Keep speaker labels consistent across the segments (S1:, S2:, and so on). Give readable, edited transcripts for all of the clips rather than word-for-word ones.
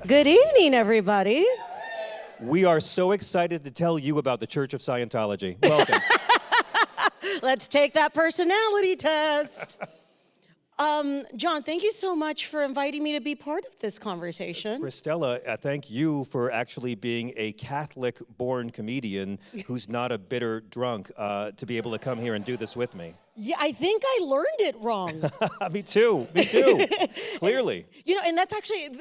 S1: Good evening, everybody.
S2: We are so excited to tell you about the Church of Scientology. Welcome.
S1: Let's take that personality test. John, thank you so much for inviting me to be part of this conversation.
S2: Cristela, thank you for actually being a Catholic-born comedian who's not a bitter drunk to be able to come here and do this with me.
S1: Yeah, I think I learned it wrong.
S2: Me too, clearly.
S1: You know, and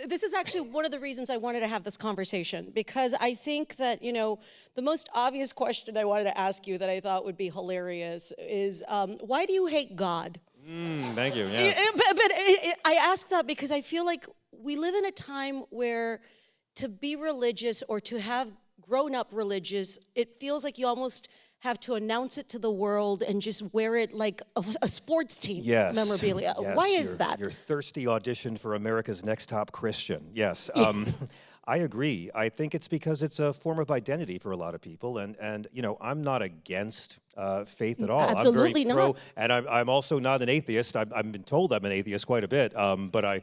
S1: this is actually one of the reasons I wanted to have this conversation, because I think that, the most obvious question I wanted to ask you that I thought would be hilarious is, why do you hate God?
S2: Thank you, yes.
S1: But I ask that because I feel like we live in a time where to be religious or to have grown up religious, it feels like you almost have to announce it to the world and just wear it like a sports team memorabilia.
S2: Yes,
S1: Why is that?
S2: Your thirsty audition for America's Next Top Christian. Yes. I agree. I think it's because it's a form of identity for a lot of people, and I'm not against faith at all.
S1: Absolutely
S2: I'm very pro,
S1: not.
S2: and I'm also not an atheist. I've been told I'm an atheist quite a bit, but I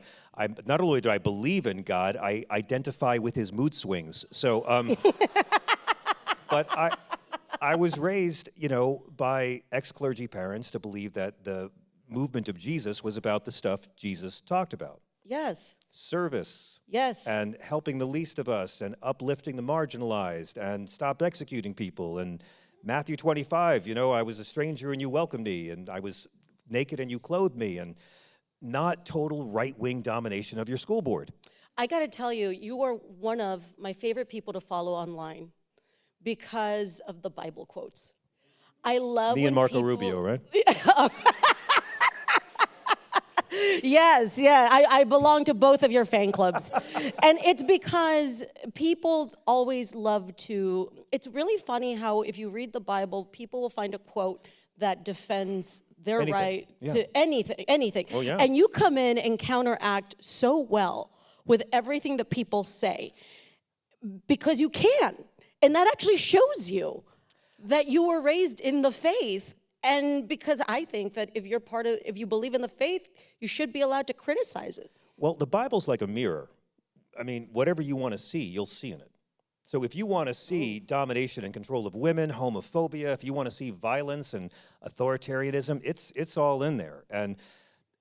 S2: not only do I believe in God, I identify with his mood swings. So, but I was raised, by ex-clergy parents to believe that the movement of Jesus was about the stuff Jesus talked about.
S1: Yes.
S2: Service.
S1: Yes.
S2: And helping the least of us and uplifting the marginalized and stop executing people. And Matthew 25, I was a stranger and you welcomed me, and I was naked and you clothed me, and not total right-wing domination of your school board.
S1: I got to tell you, you are one of my favorite people to follow online because of the Bible quotes. I love
S2: me and Marco Rubio, right?
S1: Yes, yeah, I belong to both of your fan clubs. And it's because people always love to, it's really funny how if you read the Bible, people will find a quote that defends their right to anything.
S2: Oh, yeah.
S1: And you come in and counteract so well with everything that people say because you can. And that actually shows you that you were raised in the faith. And because I think that if you believe in the faith, you should be allowed to criticize it.
S2: Well, the Bible's like a mirror. I mean, whatever you want to see, you'll see in it. So if you want to see domination and control of women, homophobia, if you want to see violence and authoritarianism, it's all in there. And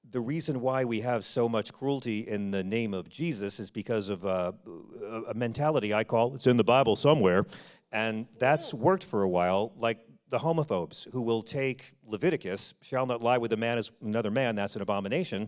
S2: the reason why we have so much cruelty in the name of Jesus is because of a mentality I call, it's in the Bible somewhere, and that's worked for a while, like the homophobes who will take Leviticus, shall not lie with a man as another man, that's an abomination.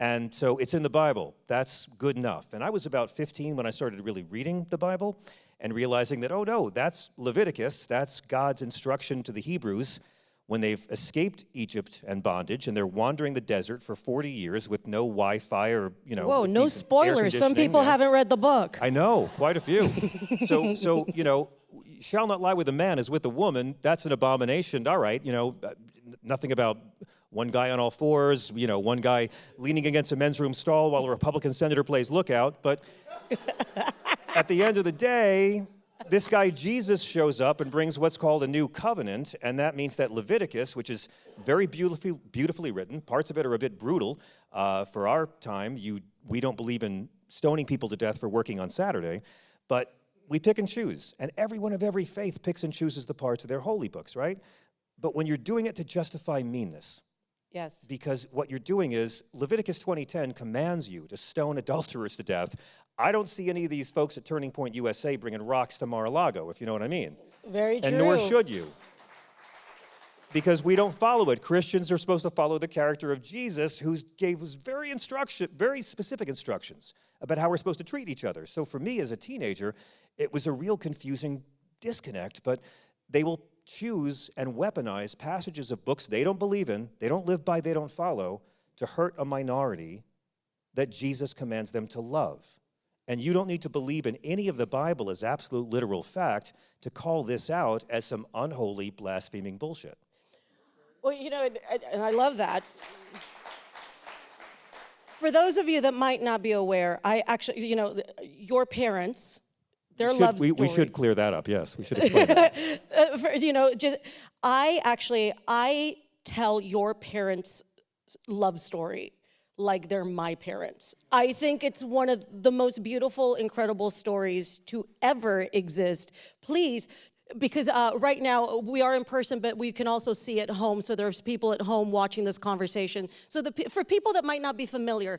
S2: And so it's in the Bible. That's good enough. And I was about 15 when I started really reading the Bible and realizing that, oh no, that's Leviticus. That's God's instruction to the Hebrews when they've escaped Egypt and bondage and they're wandering the desert for 40 years with no Wi-Fi or,
S1: Whoa, no spoilers. Some people haven't read the book.
S2: I know, quite a few. So shall not lie with a man as with a woman, that's an abomination. All right, nothing about one guy on all fours, one guy leaning against a men's room stall while a Republican senator plays lookout. But at the end of the day, this guy Jesus shows up and brings what's called a new covenant, and that means that Leviticus, which is very beautifully written, parts of it are a bit brutal. For our time, we don't believe in stoning people to death for working on Saturday, but we pick and choose, and everyone of every faith picks and chooses the parts of their holy books, right? But when you're doing it to justify meanness,
S1: yes,
S2: because what you're doing is Leviticus 20:10 commands you to stone adulterers to death. I don't see any of these folks at Turning Point USA bringing rocks to Mar-a-Lago, if you know what I mean.
S1: Very true.
S2: And nor should you, because we don't follow it. Christians are supposed to follow the character of Jesus, who gave us very specific instructions about how we're supposed to treat each other. So for me as a teenager, it was a real confusing disconnect, but they will choose and weaponize passages of books they don't believe in, they don't live by, they don't follow, to hurt a minority that Jesus commands them to love. And you don't need to believe in any of the Bible as absolute literal fact to call this out as some unholy, blaspheming bullshit.
S1: Well, and I love that. For those of you that might not be aware, I actually, your parents, their love story.
S2: We should clear that up, yes. We should explain that.
S1: I tell your parents' love story like they're my parents. I think it's one of the most beautiful, incredible stories to ever exist. Please, because right now we are in person, but we can also see at home. So there's people at home watching this conversation. So for people that might not be familiar,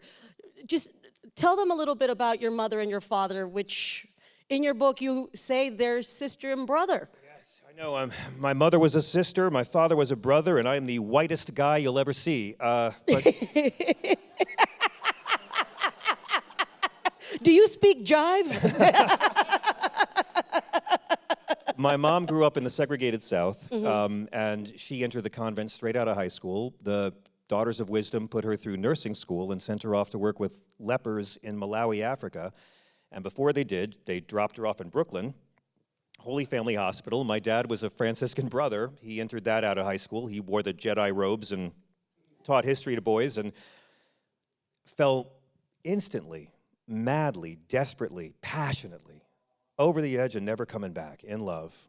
S1: just tell them a little bit about your mother and your father, which in your book you say they're sister and brother.
S2: No, my mother was a sister, my father was a brother, and I am the whitest guy you'll ever see. But
S1: Do you speak jive?
S2: my mom grew up in the segregated South, and she entered the convent straight out of high school. The Daughters of Wisdom put her through nursing school and sent her off to work with lepers in Malawi, Africa. And before they did, they dropped her off in Brooklyn, Holy Family Hospital. My dad was a Franciscan brother. He entered that out of high school. He wore the Jedi robes and taught history to boys and fell instantly, madly, desperately, passionately over the edge and never coming back in love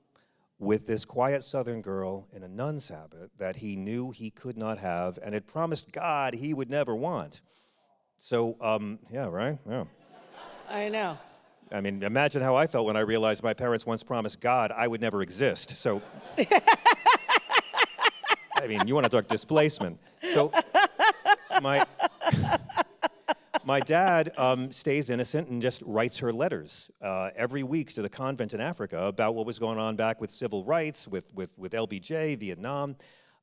S2: with this quiet Southern girl in a nun's habit that he knew he could not have and had promised God he would never want. So, yeah, right? Yeah.
S1: I know.
S2: I mean, imagine how I felt when I realized my parents once promised God I would never exist. So, I mean, you want to talk displacement. So, my dad stays innocent and just writes her letters every week to the convent in Africa about what was going on back with civil rights, with LBJ, Vietnam.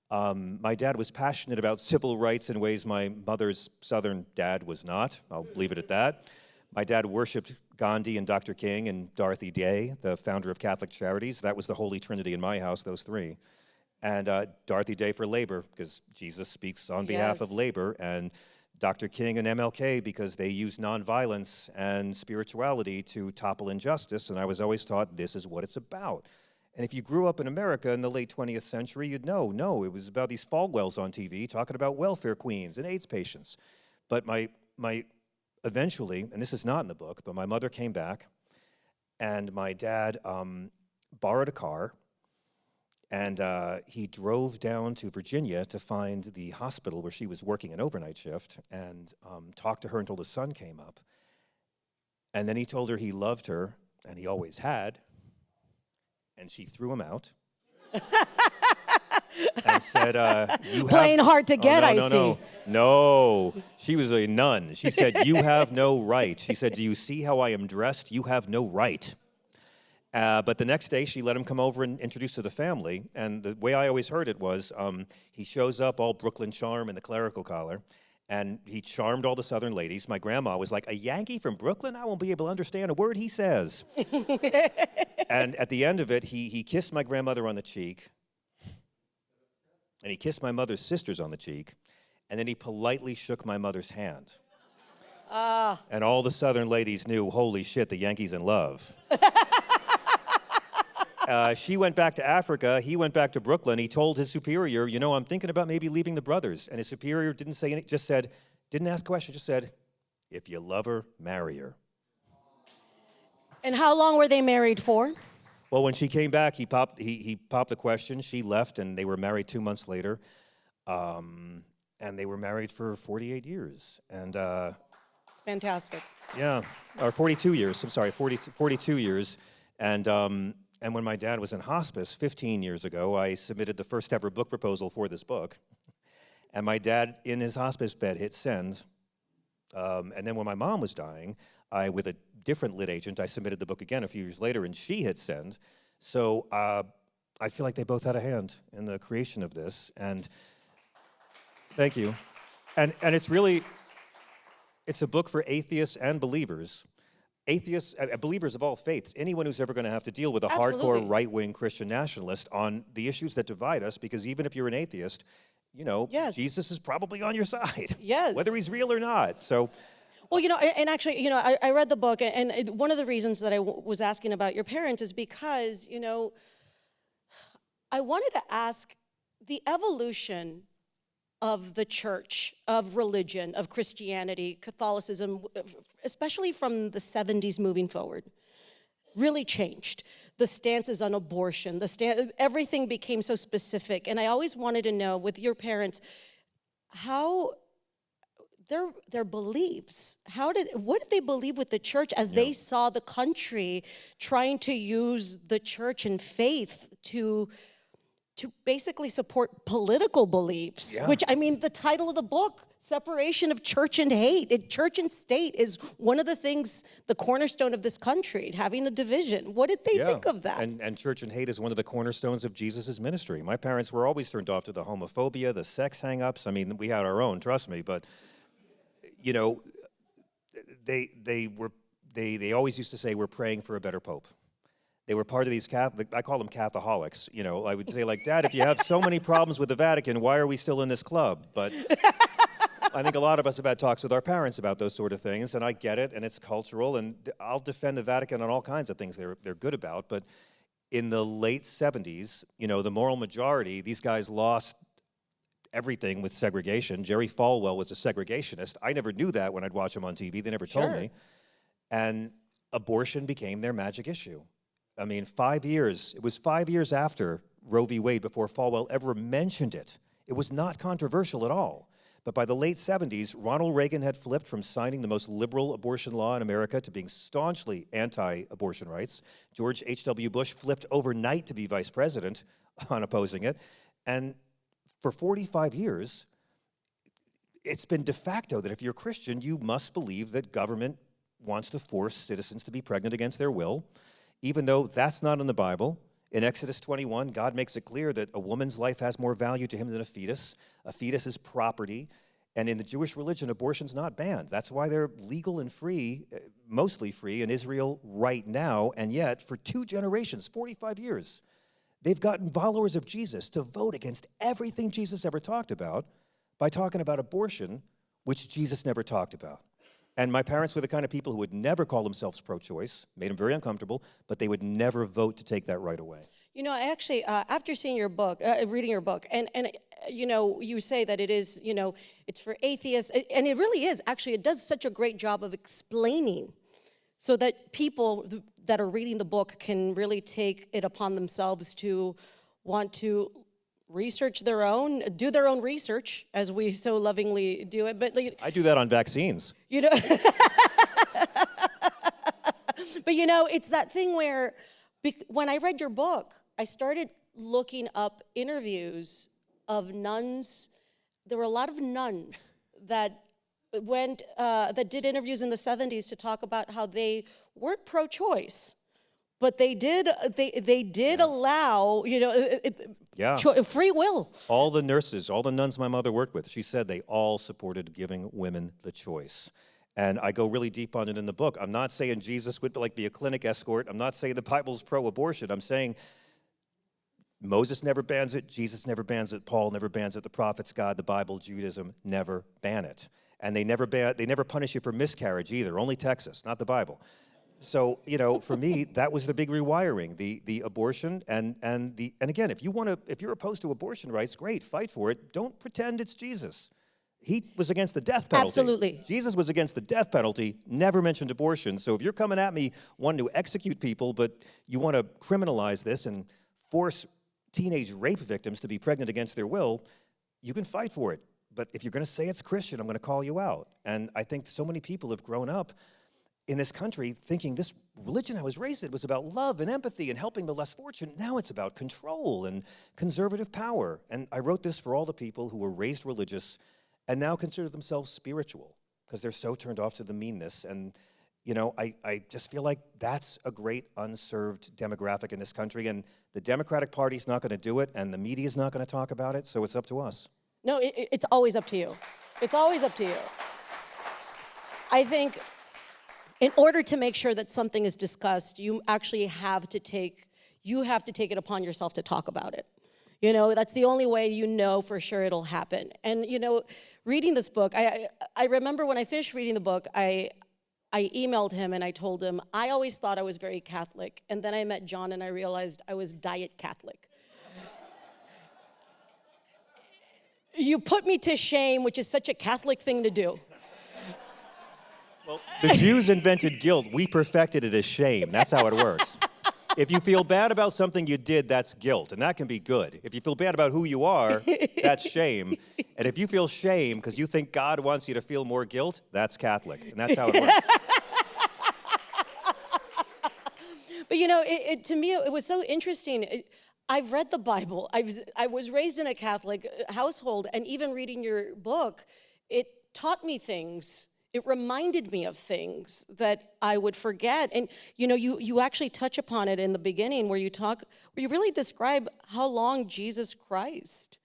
S2: My dad was passionate about civil rights in ways my mother's Southern dad was not. I'll leave it at that. My dad worshipped Gandhi and Dr. King and Dorothy Day, the founder of Catholic Charities. That was the Holy Trinity in my house, those three. And Dorothy Day for labor, because Jesus speaks on behalf of labor, and Dr. King and MLK, because they use nonviolence and spirituality to topple injustice, and I was always taught this is what it's about. And if you grew up in America in the late 20th century, you'd know, no, it was about these Falwells on TV talking about welfare queens and AIDS patients. But my eventually, and this is not in the book, but my mother came back, and my dad borrowed a car, and he drove down to Virginia to find the hospital where she was working an overnight shift and talked to her until the sun came up. And then he told her he loved her, and he always had, and she threw him out. And said,
S1: Playing hard to get, I see.
S2: No, she was a nun. She said, you have no right. She said, do you see how I am dressed? You have no right. But the next day, she let him come over and introduce to the family. And the way I always heard it was, he shows up all Brooklyn charm and the clerical collar, and he charmed all the Southern ladies. My grandma was like, a Yankee from Brooklyn? I won't be able to understand a word he says. And at the end of it, he kissed my grandmother on the cheek, and he kissed my mother's sisters on the cheek, and then he politely shook my mother's hand. And all the Southern ladies knew, holy shit, the Yankee's in love. She went back to Africa, he went back to Brooklyn, he told his superior, you know, I'm thinking about maybe leaving the brothers. And his superior didn't say anything, just said, didn't ask a question, just said, if you love her, marry her.
S1: And how long were they married for?
S2: Well, when she came back, he popped the question. She left, and they were married 2 months later. And they were married for 48 years. And
S1: it's fantastic.
S2: Yeah, or 42 years. I'm sorry, 42 years. And when my dad was in hospice 15 years ago, I submitted the first ever book proposal for this book. And my dad, in his hospice bed, hit send. And then when my mom was dying, with a different lit agent, I submitted the book again a few years later, and she hit send. So I feel like they both had a hand in the creation of this, and thank you. And it's a book for atheists and believers. Atheists, believers of all faiths, anyone who's ever going to have to deal with a hardcore right-wing Christian nationalist on the issues that divide us, because even if you're an atheist, you know, Jesus is probably on your side, whether he's real or not. So.
S1: Well, you know, and actually, you know, I read the book, and one of the reasons that I was asking about your parents is because, you know, I wanted to ask the evolution of the church, of religion, of Christianity, Catholicism, especially from the 70s moving forward, really changed. The stances on abortion, everything became so specific. And I always wanted to know, with your parents, how their beliefs. What did they believe with the church as they saw the country trying to use the church and faith to basically support political beliefs?
S2: Yeah.
S1: Which, I mean, the title of the book, Separation of Church and Hate. Church and state is one of the things, the cornerstone of this country, having a division. What did they think of that?
S2: And church and hate is one of the cornerstones of Jesus' ministry. My parents were always turned off to the homophobia, the sex hang-ups. I mean, we had our own, trust me, but you know, they always used to say, we're praying for a better pope. They were part of these Catholic, I call them Catholics. You know, I would say, like, Dad, if you have so many problems with the Vatican, why are we still in this club? But I think a lot of us have had talks with our parents about those sort of things, and I get it, and it's cultural, and I'll defend the Vatican on all kinds of things they're good about. But in the late 70s, you know, the moral majority, these guys lost everything with segregation. Jerry Falwell was a segregationist. I never knew that when I'd watch him on TV. They never told me. And abortion became their magic issue. I mean, 5 years, it was 5 years after Roe v. Wade before Falwell ever mentioned it. It was not controversial at all. But by the late 70s, Ronald Reagan had flipped from signing the most liberal abortion law in America to being staunchly anti-abortion rights. George H.W. Bush flipped overnight to be vice president on opposing it. And for 45 years, it's been de facto that if you're Christian, you must believe that government wants to force citizens to be pregnant against their will, even though that's not in the Bible. In Exodus 21, God makes it clear that a woman's life has more value to him than a fetus. A fetus is property. And in the Jewish religion, abortion's not banned. That's why they're legal and free, mostly free, in Israel right now. And yet, for 2 generations, 45 years, they've gotten followers of Jesus to vote against everything Jesus ever talked about by talking about abortion, which Jesus never talked about. And my parents were the kind of people who would never call themselves pro-choice, made them very uncomfortable, but they would never vote to take that right away.
S1: You know, I actually, after seeing your book, reading your book, and you know, you say that it is, you know, it's for atheists, and it really is. Actually, it does such a great job of explaining so that people that are reading the book can really take it upon themselves to want to research do their own research, as we so lovingly do it. But like,
S2: I do that on vaccines.
S1: You know, but you know, it's that thing where when I read your book, I started looking up interviews of nuns. There were a lot of nuns that that did interviews in the 70s to talk about how they weren't pro-choice, but they did allow, you know, free will.
S2: All the nurses, all the nuns my mother worked with, she said they all supported giving women the choice. And I go really deep on it in the book. I'm not saying Jesus would be a clinic escort. I'm not saying the Bible's pro-abortion. I'm saying Moses never bans it, Jesus never bans it, Paul never bans it, the prophets, God, the Bible, Judaism never ban it. And they never punish you for miscarriage either, only Texas, not the Bible. So, you know, for me, that was the big rewiring, the abortion and again, if you're opposed to abortion rights, great, fight for it. Don't pretend it's Jesus. He was against the death penalty.
S1: Absolutely.
S2: Jesus was against the death penalty, never mentioned abortion. So if you're coming at me wanting to execute people, but you want to criminalize this and force teenage rape victims to be pregnant against their will, you can fight for it. But if you're going to say it's Christian, I'm going to call you out. And I think so many people have grown up in this country thinking this religion I was raised in was about love and empathy and helping the less fortunate. Now it's about control and conservative power. And I wrote this for all the people who were raised religious and now consider themselves spiritual because they're so turned off to the meanness. And, you know, I just feel like that's a great unserved demographic in this country. And the Democratic Party's not going to do it, and the media's not going to talk about it, so it's up to us.
S1: No, it's always up to you. It's always up to you. I think in order to make sure that something is discussed, you actually have to take it upon yourself to talk about it. You know, that's the only way you know for sure it'll happen. And, you know, reading this book, I remember when I finished reading the book, I emailed him and I told him, I always thought I was very Catholic. And then I met John and I realized I was diet Catholic. You put me to shame, which is such a Catholic thing to do.
S2: Well, the Jews invented guilt. We perfected it as shame. That's how it works. If you feel bad about something you did, that's guilt, and that can be good. If you feel bad about who you are, that's shame. And if you feel shame because you think God wants you to feel more guilt, that's Catholic, and that's how it works.
S1: But to me, it was so interesting. I've read the Bible. I was raised in a Catholic household, and even reading your book, it taught me things. It reminded me of things that I would forget. And you actually touch upon it in the beginning where you really describe how long Jesus Christ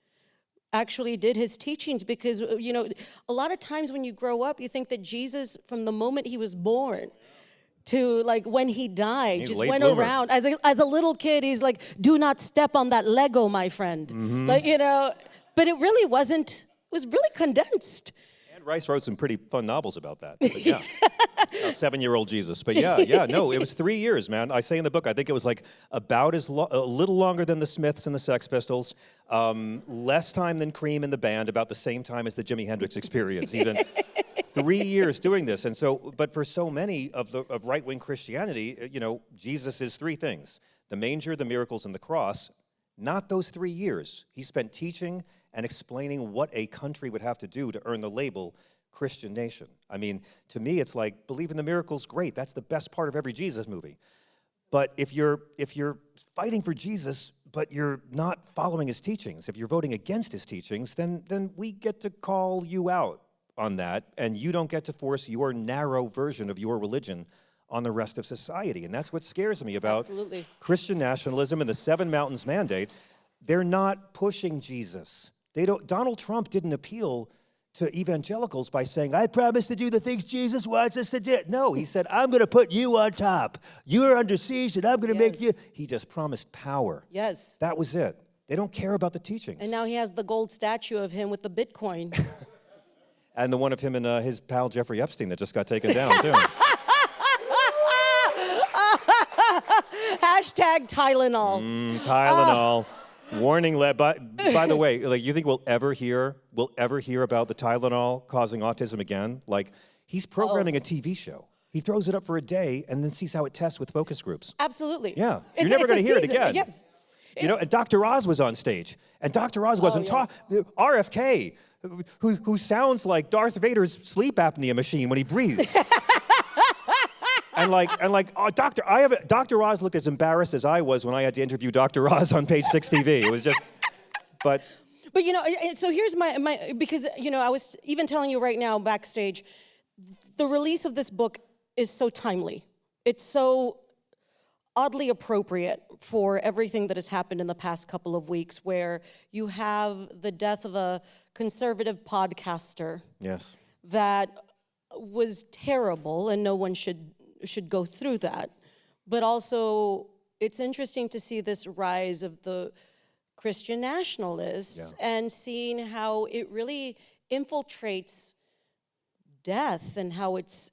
S1: actually did his teachings, because a lot of times when you grow up, you think that Jesus, from the moment he was born to like when he died,
S2: He's
S1: just
S2: late
S1: went
S2: bloomer.
S1: around as a little kid. He's like, "Do not step on that Lego, my friend." Like, but it really wasn't. It was really condensed.
S2: And Rice wrote some pretty fun novels about that. But yeah, about 7-year-old Jesus. But no, it was 3 years, man. I say in the book, I think it was like about a little longer than the Smiths and the Sex Pistols, less time than Cream and the band, about the same time as the Jimi Hendrix Experience, even. 3 years doing this. And so, but for so many of right-wing Christianity, Jesus is three things: the manger, the miracles, and the cross. Not those 3 years. He spent teaching and explaining what a country would have to do to earn the label Christian nation. I mean, to me, it's like, believe in the miracles, great. That's the best part of every Jesus movie. But if you're fighting for Jesus, but you're not following his teachings, if you're voting against his teachings, then we get to call you out on that, and you don't get to force your narrow version of your religion on the rest of society. And that's what scares me about
S1: Absolutely.
S2: Christian nationalism and the Seven Mountains Mandate. They're not pushing Jesus. Donald Trump didn't appeal to evangelicals by saying, "I promise to do the things Jesus wants us to do." No, he said, "I'm going to put you on top. You're under siege, and I'm going to make you." He just promised power.
S1: Yes.
S2: That was it. They don't care about the teachings.
S1: And now he has the gold statue of him with the Bitcoin.
S2: And the one of him and his pal Jeffrey Epstein that just got taken down, too.
S1: Hashtag Tylenol.
S2: Tylenol. Warning, by the way, like, you think we'll ever hear about the Tylenol causing autism again? Like, he's programming a TV show. He throws it up for a day and then sees how it tests with focus groups.
S1: Absolutely.
S2: Yeah. You're never going to hear it again.
S1: Yes.
S2: And Dr. Oz was on stage. And Dr. Oz wasn't RFK, who sounds like Darth Vader's sleep apnea machine when he breathes. Dr. Oz looked as embarrassed as I was when I had to interview Dr. Oz on Page 6 TV. It was just, but
S1: so here's my because I was even telling you right now backstage, the release of this book is so timely. It's so oddly appropriate for everything that has happened in the past couple of weeks, where you have the death of a conservative podcaster.
S2: yes.
S1: That was terrible, and no one should go through that. But also, it's interesting to see this rise of the Christian nationalists and seeing how it really infiltrates death and how it's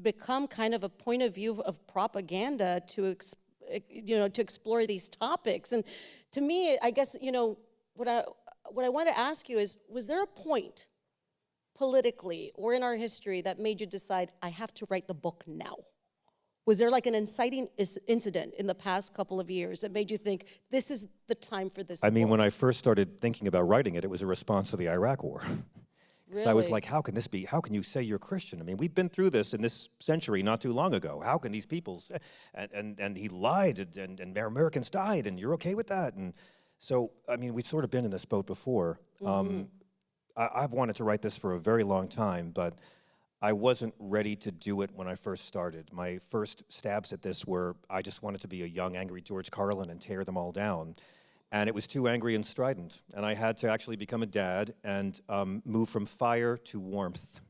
S1: become kind of a point of view of propaganda to explore these topics. And to me, I guess, what I want to ask you is, was there a point politically or in our history that made you decide, I have to write the book now? Was there like an inciting incident in the past couple of years that made you think, this is the time for this book?
S2: When I first started thinking about writing it, it was a response to the Iraq War.
S1: Really?
S2: So I was like, how can this be? How can you say you're Christian? I mean, we've been through this in this century not too long ago. How can these people say, and he lied, and Americans died, and you're okay with that? And so, we've sort of been in this boat before. Mm-hmm. I've wanted to write this for a very long time, but I wasn't ready to do it when I first started. My first stabs at this were, I just wanted to be a young, angry George Carlin and tear them all down. And it was too angry and strident. And I had to actually become a dad and move from fire to warmth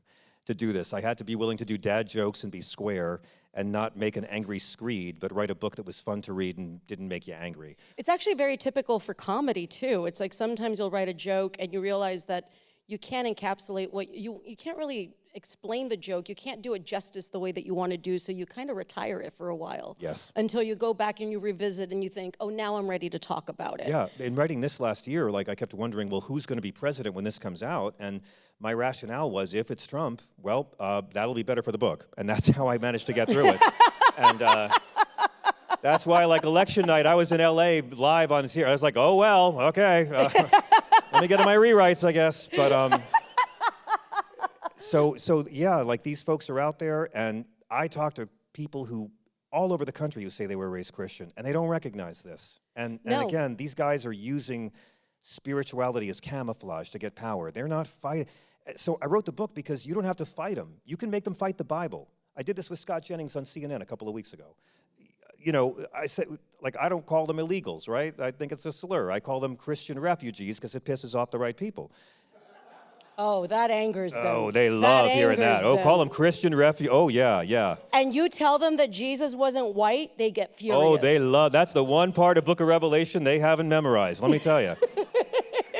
S2: to do this. I had to be willing to do dad jokes and be square and not make an angry screed, but write a book that was fun to read and didn't make you angry.
S1: It's actually very typical for comedy, too. It's like sometimes you'll write a joke and you realize that you can't encapsulate what you can't really explain the joke. You can't do it justice the way that you want to do, so you kind of retire it for a while.
S2: Yes.
S1: Until you go back and you revisit and you think, oh, now I'm ready to talk about it.
S2: Yeah, in writing this last year, I kept wondering, well, who's going to be president when this comes out? And my rationale was, if it's Trump, well, that'll be better for the book. And that's how I managed to get through it. And That's why, like, election night, I was in L.A. live on here. I was like, oh, well, okay. Let me get to my rewrites, I guess. But, so yeah, like, these folks are out there, and I talk to people who, all over the country, who say they were raised Christian, and they don't recognize this. And again, these guys are using spirituality as camouflage to get power. They're not fighting. So I wrote the book because you don't have to fight them. You can make them fight the Bible. I did this with Scott Jennings on CNN a couple of weeks ago. You know, I said, like, I don't call them illegals, right? I think it's a slur. I call them Christian refugees because it pisses off the right people.
S1: Oh, that angers them.
S2: Oh, they love hearing that. Oh, call them Christian refugees. Oh, yeah.
S1: And you tell them that Jesus wasn't white, they get furious.
S2: Oh, they love, that's the one part of Book of Revelation they haven't memorized, let me tell you.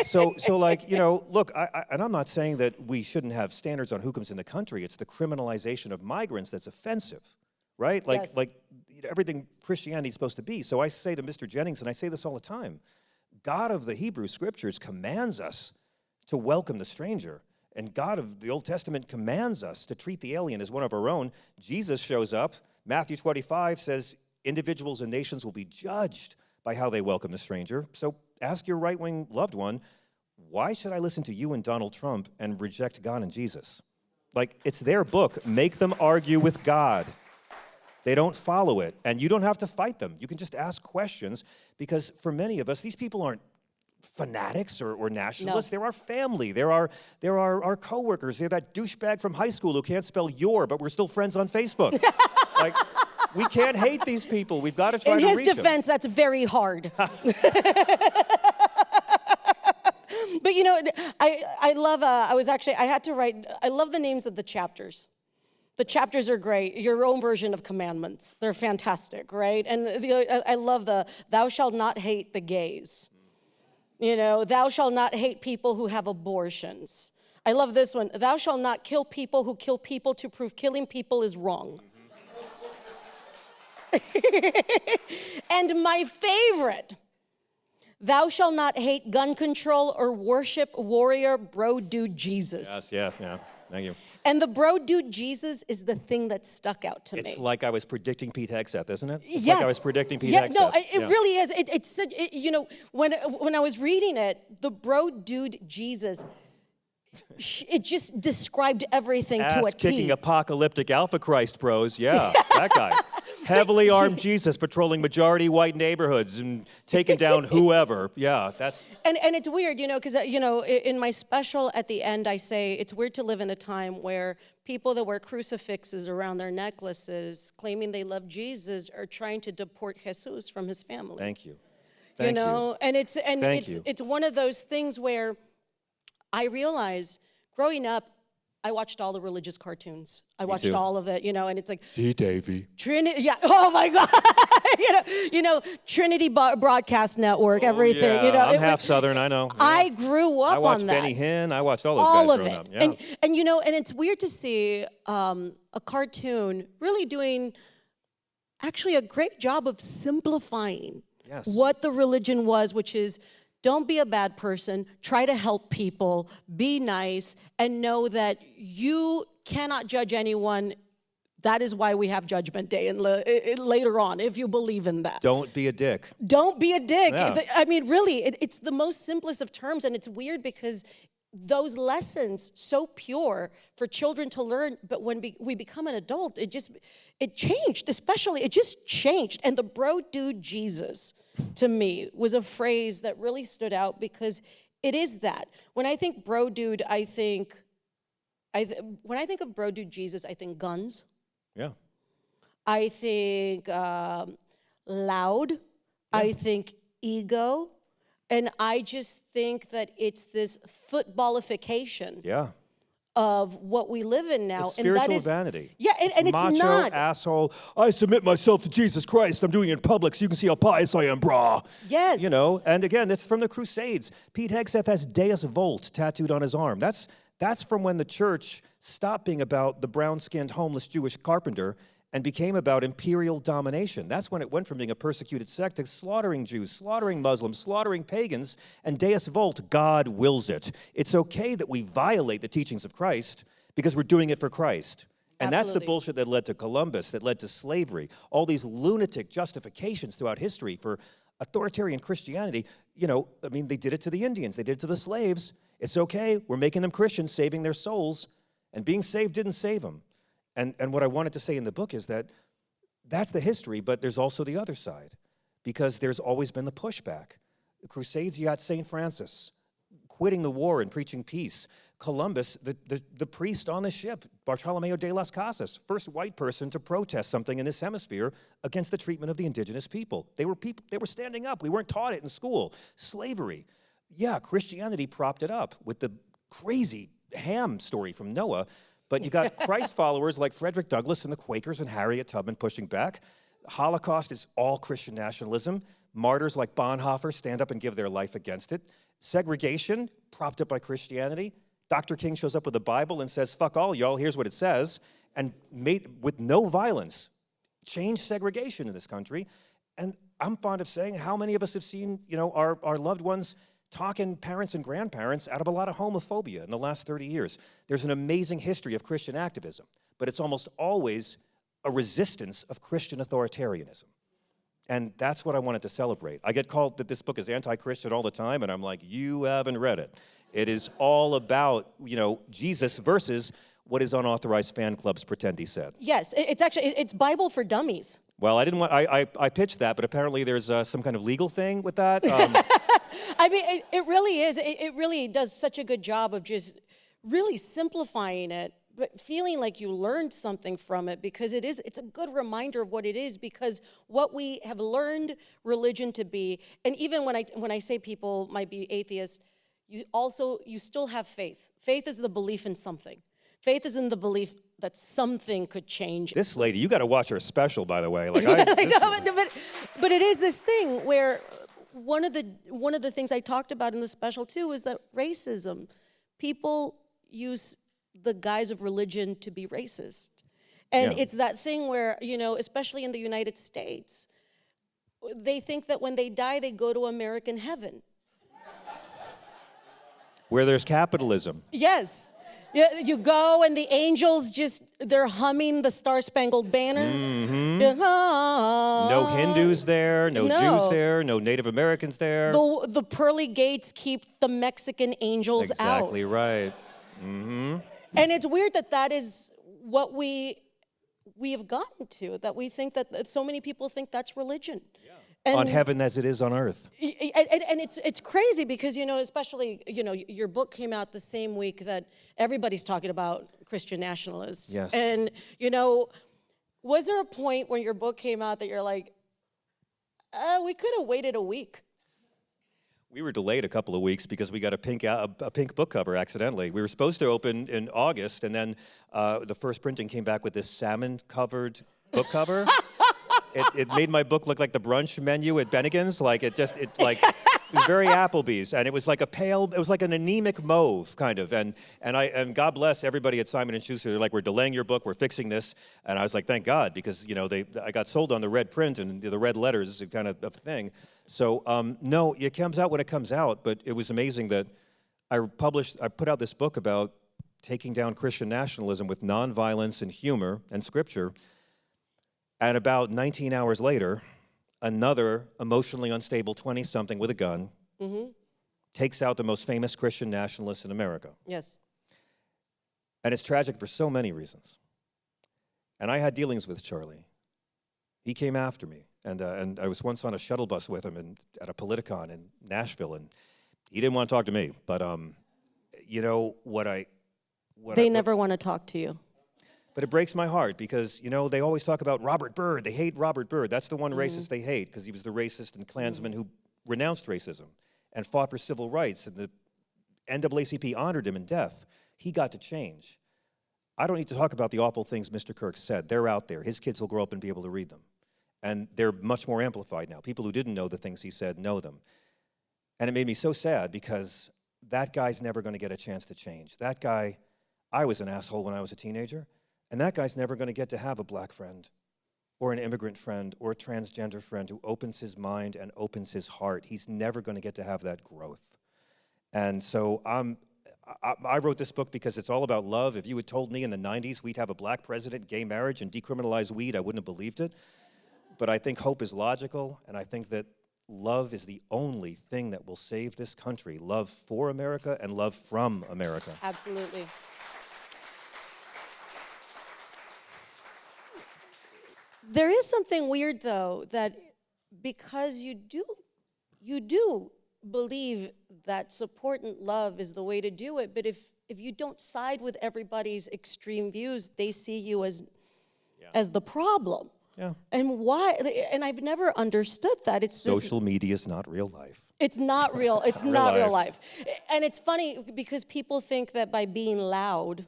S2: So like, you know, look, and I'm not saying that we shouldn't have standards on who comes in the country. It's the criminalization of migrants that's offensive, right? Like,
S1: yes.
S2: like everything Christianity is supposed to be. So I say to Mr. Jennings, and I say this all the time, God of the Hebrew Scriptures commands us to welcome the stranger. And God of the Old Testament commands us to treat the alien as one of our own. Jesus shows up. Matthew 25 says individuals and nations will be judged by how they welcome the stranger. So ask your right-wing loved one, why should I listen to you and Donald Trump and reject God and Jesus? Like, it's their book. Make them argue with God. They don't follow it, and you don't have to fight them. You can just ask questions, because for many of us, these people aren't fanatics or nationalists.
S1: No.
S2: They're our family. They're our coworkers. They're that douchebag from high school who can't spell your, but we're still friends on Facebook. Like, we can't hate these people. We've got to try to reach them.
S1: In his defense, that's very hard. But you know, I love, I had to write, I love the names of the chapters. The chapters are great. Your own version of commandments. They're fantastic, right? And I love thou shalt not hate the gays. You know, thou shalt not hate people who have abortions. I love this one. Thou shalt not kill people who kill people to prove killing people is wrong. And my favorite, thou shalt not hate gun control or worship warrior bro dude Jesus.
S2: Yes, yeah. Thank you.
S1: And the bro dude Jesus is the thing that stuck out to me.
S2: It's like I was predicting Pete Hegseth, isn't it? It's
S1: yes.
S2: like I was predicting Pete Hegseth.
S1: No, it really is. It's you know, when I was reading it, the bro dude Jesus, it just described everything to a T.
S2: Ass-kicking apocalyptic Alpha Christ bros, yeah, that guy. Heavily armed Jesus patrolling majority white neighborhoods and taking down whoever. Yeah, that's...
S1: And it's weird, you know, because, you know, in my special at the end, I say it's weird to live in a time where people that wear crucifixes around their necklaces, claiming they love Jesus, are trying to deport Jesus from his family.
S2: Thank you.
S1: You know, and it's one of those things where I realize growing up, I watched all the religious cartoons. I watched all of it, you know, and it's like...
S2: Gee, Davy.
S1: Trinity, yeah, oh my God. you know, Trinity Broadcast Network, everything.
S2: Yeah.
S1: You know,
S2: I'm half Southern, I know.
S1: I grew up on that.
S2: I watched Benny Hinn, I watched all those
S1: all
S2: guys
S1: of
S2: growing
S1: it.
S2: up. Yeah.
S1: And you know, and it's weird to see a cartoon really doing actually a great job of simplifying what the religion was, which is... Don't be a bad person. Try to help people. Be nice. And know that you cannot judge anyone. That is why we have Judgment Day and later on, if you believe in that.
S2: Don't be a dick.
S1: Don't be a dick.
S2: Yeah.
S1: I mean, really, it's the most simplest of terms. And it's weird because those lessons, so pure for children to learn, but when we become an adult, it changed. Especially, it just changed. And the bro dude Jesus, to me, was a phrase that really stood out because it is that. When I think bro dude, when I think of bro dude Jesus, I think guns.
S2: Yeah.
S1: I think loud. Yeah. I think ego. And I just think that it's this footballification of what we live in now.
S2: It's spiritual
S1: and that is,
S2: vanity.
S1: Yeah, and it's
S2: macho,
S1: not.
S2: Asshole, I submit myself to Jesus Christ. I'm doing it in public so you can see how pious I am, brah.
S1: Yes.
S2: You know, and again, this is from the Crusades. Pete Hegseth has Deus Vult tattooed on his arm. That's from when the church stopped being about the brown-skinned homeless Jewish carpenter and became about imperial domination. That's when it went from being a persecuted sect to slaughtering Jews, slaughtering Muslims, slaughtering pagans, and Deus Vult, God wills it. It's okay that we violate the teachings of Christ because we're doing it for Christ. And that's the
S1: Absolutely.
S2: bullshit that led to Columbus, that led to slavery, all these lunatic justifications throughout history for authoritarian Christianity. You know, I mean, they did it to the Indians, they did it to the slaves. It's okay, we're making them Christians, saving their souls, and being saved didn't save them. And what I wanted to say in the book is that that's the history, but there's also the other side, because there's always been the pushback. The Crusades, you got St. Francis quitting the war and preaching peace. Columbus, the priest on the ship, Bartolomeo de las Casas, first white person to protest something in this hemisphere against the treatment of the indigenous people. They were standing up. We weren't taught it in school. Slavery. Yeah, Christianity propped it up with the crazy Ham story from Noah, but you got Christ followers like Frederick Douglass and the Quakers and Harriet Tubman pushing back. Holocaust is all Christian nationalism. Martyrs like Bonhoeffer stand up and give their life against it. Segregation, propped up by Christianity. Dr. King shows up with the Bible and says, fuck all y'all, here's what it says, and made with no violence, changed segregation in this country. And I'm fond of saying, how many of us have seen, you know, our loved ones talking parents and grandparents out of a lot of homophobia in the last 30 years. There's an amazing history of Christian activism, but it's almost always a resistance of Christian authoritarianism. And that's what I wanted to celebrate. I get called that this book is anti-Christian all the time, and I'm like, you haven't read it. It is all about, you know, Jesus versus what his unauthorized fan clubs pretend he said.
S1: Yes, it's Bible for dummies.
S2: Well, I pitched that, but apparently there's some kind of legal thing with that.
S1: I mean, it really is. It really does such a good job of just really simplifying it, but feeling like you learned something from it, because it's a good reminder of what it is, because what we have learned religion to be, and even when I say people might be atheists, you still have faith. Faith is the belief in something. Faith is in the belief that something could change.
S2: This lady, you got to watch her special, by the way. Like,
S1: but it is this thing where one of the things I talked about in the special too is that racism, people use the guise of religion to be racist. And it's that thing where, you know, especially in the United States, they think that when they die, they go to American heaven.
S2: Where there's capitalism.
S1: Yes. Yeah, you go and the angels they're humming the Star-Spangled Banner.
S2: Mm-hmm. No Hindus there, no Jews there, no Native Americans there.
S1: The pearly gates keep the Mexican angels out.
S2: Exactly right. Mm-hmm.
S1: And it's weird that is what we have gotten to, that we think that so many people think that's religion. Yeah. And,
S2: on heaven as it is on earth.
S1: And it's crazy because, you know, especially, you know, your book came out the same week that everybody's talking about Christian nationalists.
S2: Yes.
S1: And, you know, was there a point when your book came out that you're like, we could have waited a week?
S2: We were delayed a couple of weeks because we got a pink book cover accidentally. We were supposed to open in August, and then the first printing came back with this salmon-covered book cover. It made my book look like the brunch menu at Bennigan's. Like it was very Applebee's, and it was like it was like an anemic mauve kind of. And God bless everybody at Simon & Schuster. They're like, we're delaying your book, we're fixing this. And I was like, thank God, because, you know, I got sold on the red print and the red letters kind of thing. So no, it comes out when it comes out. But it was amazing that I put out this book about taking down Christian nationalism with nonviolence and humor and scripture. And about 19 hours later, another emotionally unstable 20-something with a gun takes out the most famous Christian nationalist in America.
S1: Yes.
S2: And it's tragic for so many reasons. And I had dealings with Charlie. He came after me. And I was once on a shuttle bus with him at a Politicon in Nashville, and he didn't want to talk to me. But, you know,
S1: They never want to talk to you.
S2: But it breaks my heart because, you know, they always talk about Robert Byrd. They hate Robert Byrd. That's the one racist they hate because he was the racist and Klansman who renounced racism and fought for civil rights. And the NAACP honored him in death. He got to change. I don't need to talk about the awful things Mr. Kirk said. They're out there. His kids will grow up and be able to read them. And they're much more amplified now. People who didn't know the things he said know them. And it made me so sad because that guy's never going to get a chance to change. That guy, I was an asshole when I was a teenager. And that guy's never going to get to have a black friend or an immigrant friend or a transgender friend who opens his mind and opens his heart. He's never going to get to have that growth. And so I wrote this book because it's all about love. If you had told me in the 90s we'd have a black president, gay marriage, and decriminalize weed, I wouldn't have believed it. But I think hope is logical, and I think that love is the only thing that will save this country. Love for America and love from America.
S1: Absolutely. There is something weird, though, that because you do believe that support and love is the way to do it, but if you don't side with everybody's extreme views, they see you as the problem.
S2: Yeah.
S1: And why? And I've never understood that. It's this,
S2: Social media is not real life.
S1: it's not real. It's not real life. And it's funny because people think that by being loud,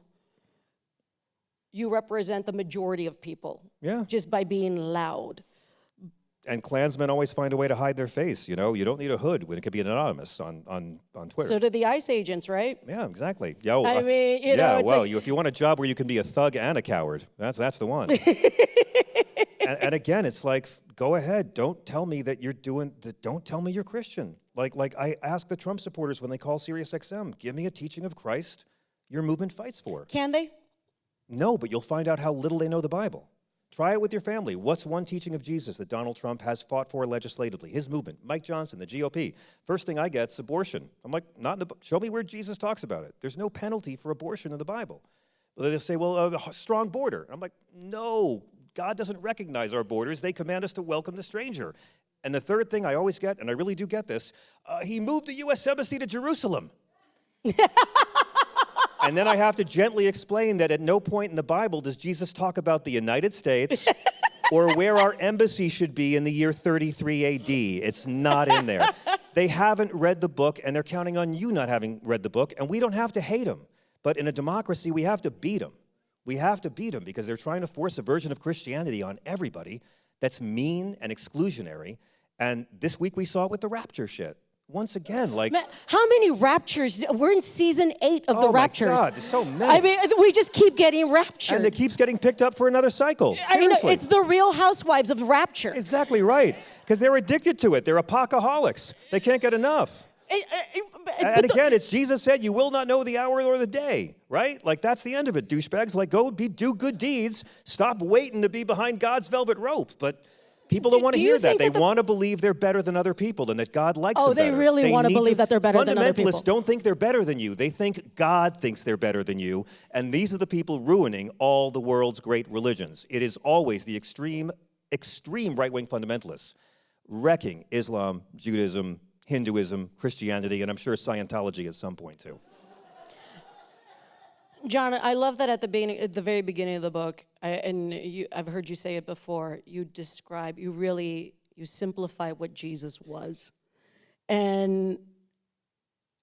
S1: you represent the majority of people.
S2: Yeah.
S1: Just by being loud.
S2: And Klansmen always find a way to hide their face, you know? You don't need a hood when it could be anonymous on Twitter.
S1: So did the ICE agents, right?
S2: Yeah, exactly. Yo,
S1: I mean, you know, it's
S2: well,
S1: like,
S2: if you want a job where you can be a thug and a coward, that's the one. and again, it's like, go ahead. Don't tell me that don't tell me you're Christian. Like I ask the Trump supporters when they call SiriusXM, give me a teaching of Christ your movement fights for.
S1: Can they?
S2: No, but you'll find out how little they know the Bible. Try it with your family. What's one teaching of Jesus that Donald Trump has fought for legislatively? His movement, Mike Johnson, the GOP. First thing I get is abortion. I'm like, not in the book. Show me where Jesus talks about it. There's no penalty for abortion in the Bible. They'll say, well, a strong border. I'm like, no, God doesn't recognize our borders. They command us to welcome the stranger. And the third thing I always get, and I really do get this, he moved the U.S. Embassy to Jerusalem. And then I have to gently explain that at no point in the Bible does Jesus talk about the United States or where our embassy should be in the year 33 AD. It's not in there. They haven't read the book, and they're counting on you not having read the book, and we don't have to hate them. But in a democracy, we have to beat them. We have to beat them because they're trying to force a version of Christianity on everybody that's mean and exclusionary. And this week we saw it with the rapture shit. Once again, like...
S1: Man, how many raptures? We're in season 8 of the raptures.
S2: Oh my God, there's so many.
S1: I mean, we just keep getting raptured.
S2: And it keeps getting picked up for another cycle.
S1: I mean,
S2: Seriously.
S1: it's the Real Housewives of rapture.
S2: Exactly right. Because they're addicted to it. They're apocalypse. They can't get enough. And again, it's Jesus said, you will not know the hour or the day, right? Like, that's the end of it, douchebags. Like, do good deeds. Stop waiting to be behind God's velvet rope. But people don't want to hear that. They want to believe they're better than other people and that God likes them better.
S1: They really want to believe that they're better than other people.
S2: Fundamentalists don't think they're better than you. They think God thinks they're better than you. And these are the people ruining all the world's great religions. It is always the extreme right-wing fundamentalists wrecking Islam, Judaism, Hinduism, Christianity, and I'm sure Scientology at some point too.
S1: John, I love that at the very beginning of the book, I've heard you say it before, you simplify what Jesus was. And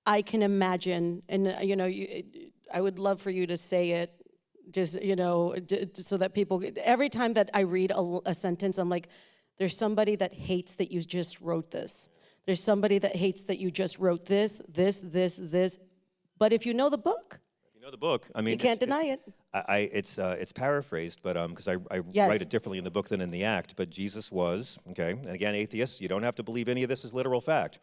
S1: I can imagine, and I would love for you to say it, just, so that people, every time that I read a sentence, I'm like, there's somebody that hates that you just wrote this. There's somebody that hates that you just wrote this. But if you know the book,
S2: I mean,
S1: you can't deny it.
S2: It's paraphrased, but because I
S1: Yes.
S2: write it differently in the book than in the act. But Jesus was, okay, and again, atheists, you don't have to believe any of this is literal fact.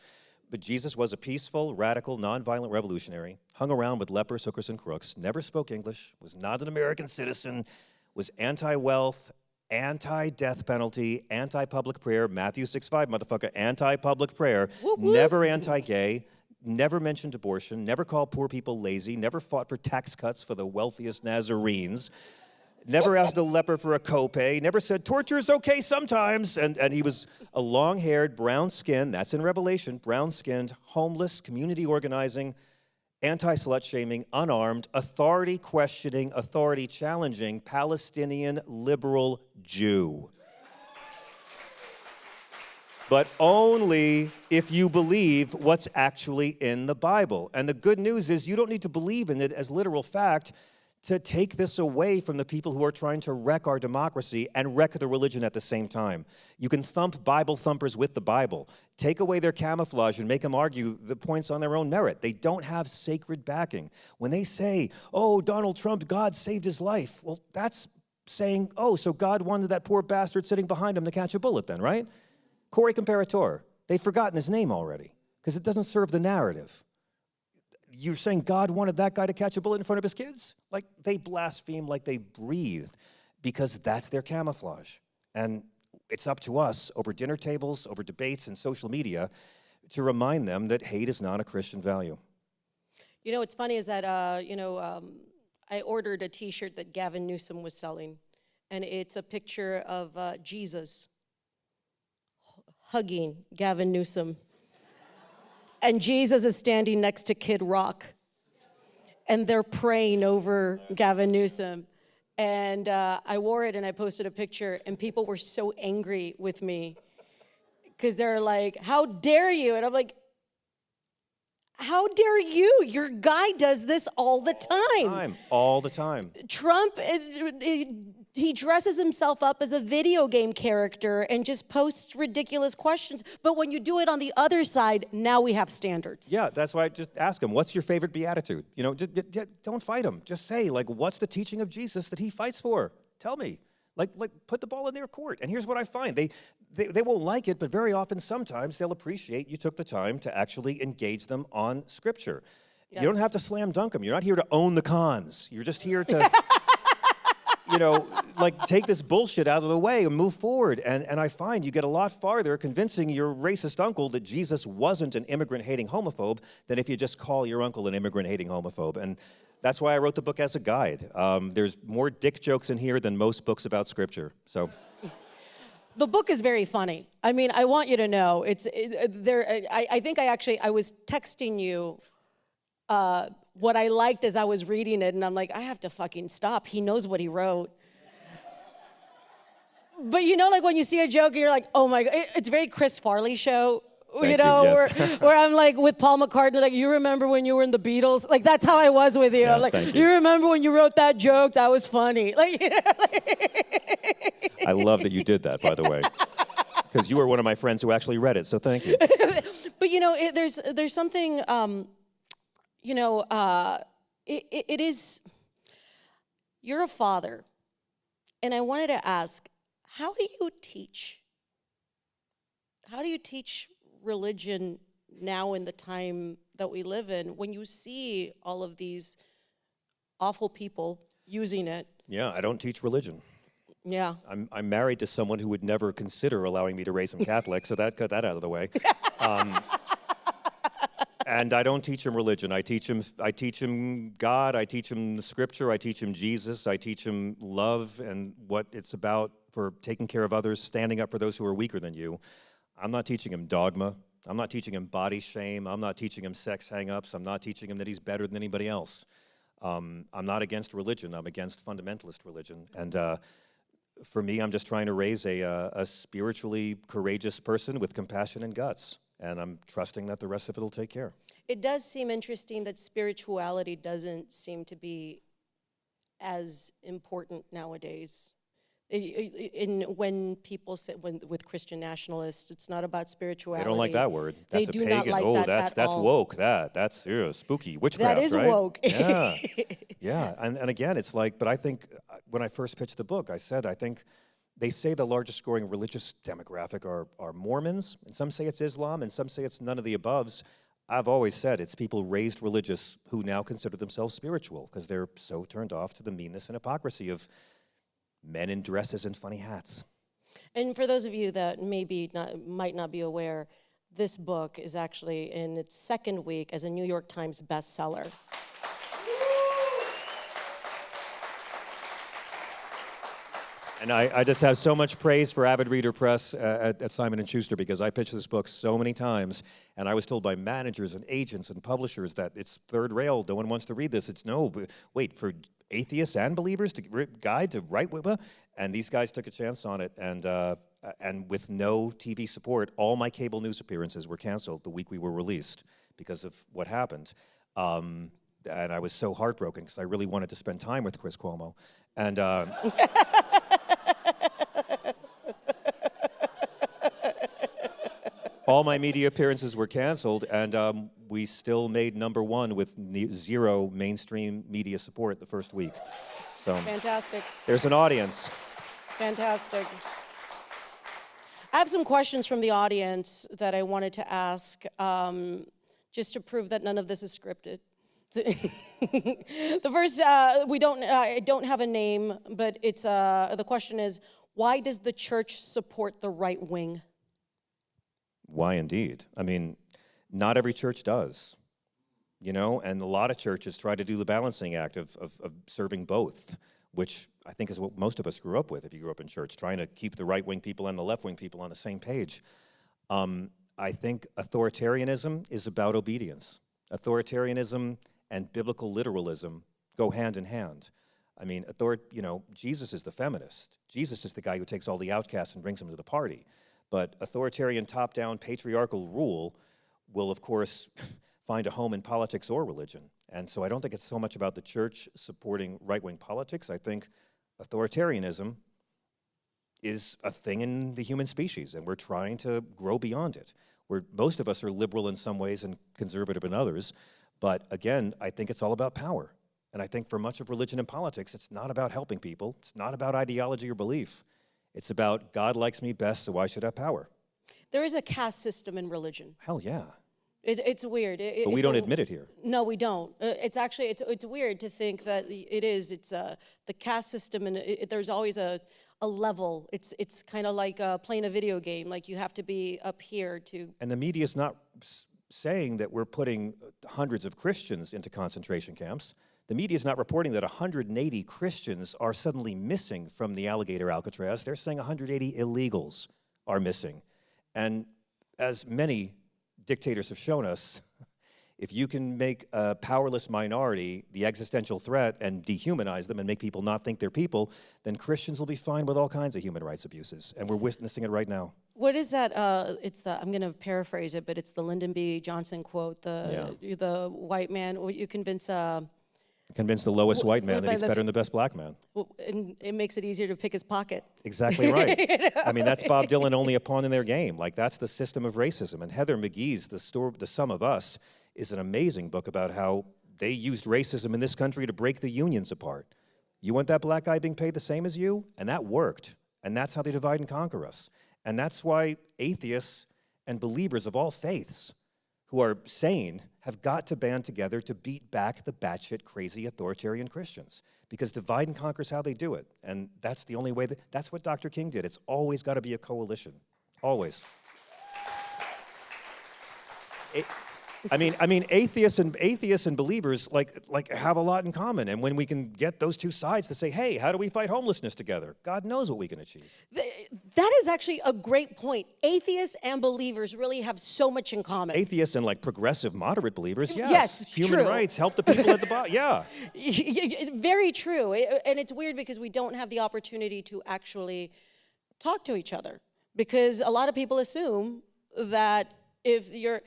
S2: But Jesus was a peaceful, radical, nonviolent revolutionary, hung around with lepers, hookers, and crooks, never spoke English, was not an American citizen, was anti-wealth, anti-death penalty, anti-public prayer, Matthew 6:5, motherfucker, anti-public prayer, never anti-gay, never mentioned abortion, never called poor people lazy, never fought for tax cuts for the wealthiest Nazarenes, never asked a leper for a copay, never said torture is okay sometimes, and he was a long-haired, brown-skinned, that's in Revelation, brown-skinned, homeless, community organizing, anti-slut-shaming, unarmed, authority-questioning, authority-challenging, Palestinian liberal Jew. But only if you believe what's actually in the Bible. And the good news is you don't need to believe in it as literal fact to take this away from the people who are trying to wreck our democracy and wreck the religion at the same time. You can thump Bible thumpers with the Bible. Take away their camouflage and make them argue the points on their own merit. They don't have sacred backing. When they say, oh, Donald Trump, God saved his life, well, that's saying, oh, so God wanted that poor bastard sitting behind him to catch a bullet then, right? Cory Comparator. They've forgotten his name already because it doesn't serve the narrative. you're saying God wanted that guy to catch a bullet in front of his kids? Like, they blaspheme like they breathe because that's their camouflage. And it's up to us over dinner tables, over debates and social media to remind them that hate is not a Christian value.
S1: You know, what's funny is that, I ordered a T-shirt that Gavin Newsom was selling, and it's a picture of Jesus hugging Gavin Newsom. And Jesus is standing next to Kid Rock, and they're praying over Gavin Newsom. And I wore it, and I posted a picture, and people were so angry with me because they're like, how dare you? And I'm like, how dare you? Your guy does this all the time.
S2: All the time.
S1: Trump, he dresses himself up as a video game character and just posts ridiculous questions. But when you do it on the other side, now we have standards.
S2: Yeah, that's why I just ask him, what's your favorite beatitude? You know, don't fight him. Just say, like, what's the teaching of Jesus that he fights for? Tell me. Like, put the ball in their court. And here's what I find. They won't like it, but very often, sometimes, they'll appreciate you took the time to actually engage them on Scripture. Yes. You don't have to slam dunk them. You're not here to own the cons. You're just here to, take this bullshit out of the way and move forward. And I find you get a lot farther convincing your racist uncle that Jesus wasn't an immigrant-hating homophobe than if you just call your uncle an immigrant-hating homophobe. And that's why I wrote the book as a guide. There's more dick jokes in here than most books about Scripture. So,
S1: the book is very funny. I mean, I want you to know I was texting you what I liked as I was reading it, and I'm like, I have to fucking stop. He knows what he wrote. But like when you see a joke, you're like, oh my God, it's very Chris Farley show.
S2: Yes.
S1: where I'm like with Paul McCartney, like, you remember when you were in the Beatles? Like, that's how I was with you.
S2: Yeah,
S1: I'm like, you remember when you wrote that joke? That was funny. Like,
S2: I love that you did that, by the way, because you were one of my friends who actually read it, so thank you.
S1: But, there's something, it is, you're a father, and I wanted to ask, how do you teach? How do you teach religion now in the time that we live in when you see all of these awful people using it?
S2: Yeah, I don't teach religion.
S1: Yeah.
S2: I'm married to someone who would never consider allowing me to raise him Catholic, so that cut that out of the way. And I don't teach him religion. I teach him God, I teach him the Scripture, I teach him Jesus, I teach him love and what it's about for taking care of others, standing up for those who are weaker than you. I'm not teaching him dogma. I'm not teaching him body shame. I'm not teaching him sex hang-ups. I'm not teaching him that he's better than anybody else. I'm not against religion. I'm against fundamentalist religion. And for me, I'm just trying to raise a spiritually courageous person with compassion and guts. And I'm trusting that the rest of it will take care.
S1: It does seem interesting that spirituality doesn't seem to be as important nowadays. When people say, with Christian nationalists, it's not about spirituality.
S2: They don't like that word. That's
S1: they
S2: a
S1: do
S2: pagan.
S1: not like
S2: oh,
S1: that
S2: that's
S1: at all.
S2: woke. That's spooky witchcraft.
S1: That is
S2: right?
S1: woke.
S2: Yeah, yeah. And again, it's like. But I think when I first pitched the book, I think they say the largest scoring religious demographic are Mormons, and some say it's Islam, and some say it's none of the aboves. I've always said it's people raised religious who now consider themselves spiritual because they're so turned off to the meanness and hypocrisy of men in dresses and funny hats.
S1: And for those of you that might not be aware, this book is actually in its second week as a New York Times bestseller.
S2: And I just have so much praise for Avid Reader Press at Simon & Schuster because I pitched this book so many times, and I was told by managers and agents and publishers that it's third rail, no one wants to read this. It's wait, for atheists and believers to guide to write, and these guys took a chance on it, and with no TV support, all my cable news appearances were canceled the week we were released because of what happened. And I was so heartbroken because I really wanted to spend time with Chris Cuomo, and all my media appearances were canceled, and we still made #1 with zero mainstream media support the first week. So
S1: fantastic.
S2: There's an audience.
S1: Fantastic. I have some questions from the audience that I wanted to ask, just to prove that none of this is scripted. The first, I don't have a name, but it's the question is, why does the church support the right wing?
S2: Why indeed? I mean, not every church does, and a lot of churches try to do the balancing act of serving both, which I think is what most of us grew up with if you grew up in church, trying to keep the right-wing people and the left-wing people on the same page. I think authoritarianism is about obedience. Authoritarianism and biblical literalism go hand in hand. I mean, Jesus is the feminist. Jesus is the guy who takes all the outcasts and brings them to the party. But authoritarian, top-down, patriarchal rule will, of course, find a home in politics or religion. And so I don't think it's so much about the church supporting right-wing politics. I think authoritarianism is a thing in the human species, and we're trying to grow beyond it. Most of us are liberal in some ways and conservative in others. But again, I think it's all about power. And I think for much of religion and politics, it's not about helping people. It's not about ideology or belief. It's about God likes me best, so I should have power.
S1: There is a caste system in religion.
S2: Hell yeah.
S1: It's weird.
S2: But we don't admit it here.
S1: No, we don't. It's actually, it's weird to think that it is. It's the caste system, and there's always a level. It's kind of like playing a video game. Like you have to be up here to.
S2: And the media is not saying that we're putting hundreds of Christians into concentration camps. The media is not reporting that 180 Christians are suddenly missing from the alligator Alcatraz. They're saying 180 illegals are missing. And as many dictators have shown us, if you can make a powerless minority the existential threat and dehumanize them and make people not think they're people, then Christians will be fine with all kinds of human rights abuses. And we're witnessing it right now.
S1: What is that? I'm going to paraphrase it, but it's the Lyndon B. Johnson quote, the white man, you
S2: Convince the lowest white man that he's better than the best black man.
S1: And it makes it easier to pick his pocket.
S2: Exactly right. I mean, that's Bob Dylan, only a pawn in their game. Like, that's the system of racism. And Heather McGhee's The Sum of Us is an amazing book about how they used racism in this country to break the unions apart. You want that black guy being paid the same as you? And that worked. And that's how they divide and conquer us. And that's why atheists and believers of all faiths who are sane have got to band together to beat back the batshit crazy authoritarian Christians. Because divide and conquer is how they do it. And that's the only way, that's what Dr. King did. It's always got to be a coalition. Always. I mean, atheists and believers like have a lot in common. And when we can get those two sides to say, hey, how do we fight homelessness together? God knows what we can achieve.
S1: That is actually a great point. Atheists and believers really have so much in common.
S2: Atheists and like progressive, moderate believers, yes.
S1: Yes,
S2: human
S1: true.
S2: rights, help the people at the bottom, yeah.
S1: Very true. And it's weird because we don't have the opportunity to actually talk to each other. Because a lot of people assume that if you're